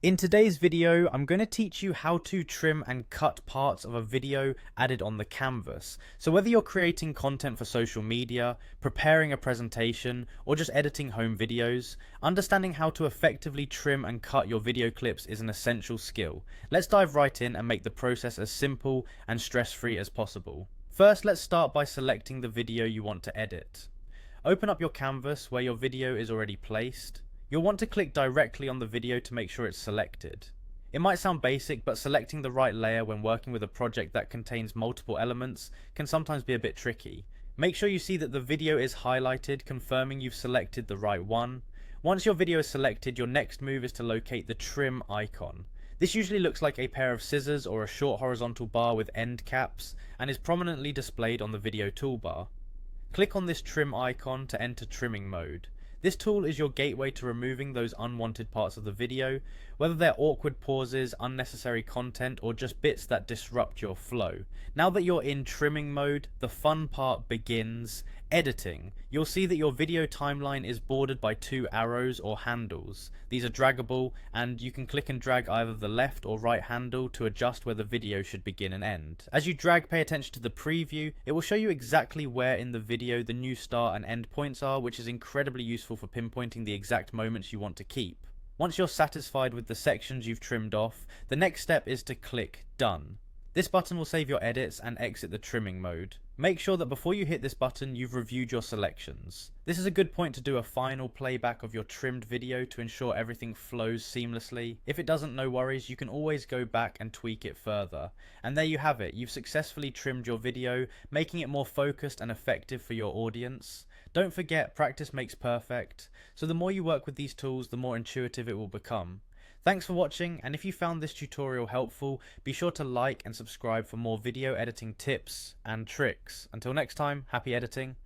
In today's video, I'm going to teach you how to trim and cut parts of a video added on the canvas. So whether you're creating content for social media, preparing a presentation, or just editing home videos, understanding how to effectively trim and cut your video clips is an essential skill. Let's dive right in and make the process as simple and stress-free as possible. First, let's start by selecting the video you want to edit. Open up your canvas where your video is already placed. You'll want to click directly on the video to make sure it's selected. It might sound basic, but selecting the right layer when working with a project that contains multiple elements can sometimes be a bit tricky. Make sure you see that the video is highlighted, confirming you've selected the right one. Once your video is selected, your next move is to locate the trim icon. This usually looks like a pair of scissors or a short horizontal bar with end caps and is prominently displayed on the video toolbar. Click on this trim icon to enter trimming mode. This tool is your gateway to removing those unwanted parts of the video, whether they're awkward pauses, unnecessary content, or just bits that disrupt your flow. Now that you're in trimming mode, the fun part begins: editing. You'll see that your video timeline is bordered by two arrows or handles. These are draggable, and you can click and drag either the left or right handle to adjust where the video should begin and end. As you drag, pay attention to the preview. It will show you exactly where in the video the new start and end points are, which is incredibly useful for pinpointing the exact moments you want to keep. Once you're satisfied with the sections you've trimmed off, the next step is to click Done. This button will save your edits and exit the trimming mode. Make sure that before you hit this button, you've reviewed your selections. This is a good point to do a final playback of your trimmed video to ensure everything flows seamlessly. If it doesn't, no worries, you can always go back and tweak it further. And there you have it, you've successfully trimmed your video, making it more focused and effective for your audience. Don't forget, practice makes perfect, so the more you work with these tools, the more intuitive it will become. Thanks for watching, and if you found this tutorial helpful, be sure to like and subscribe for more video editing tips and tricks. Until next time, happy editing.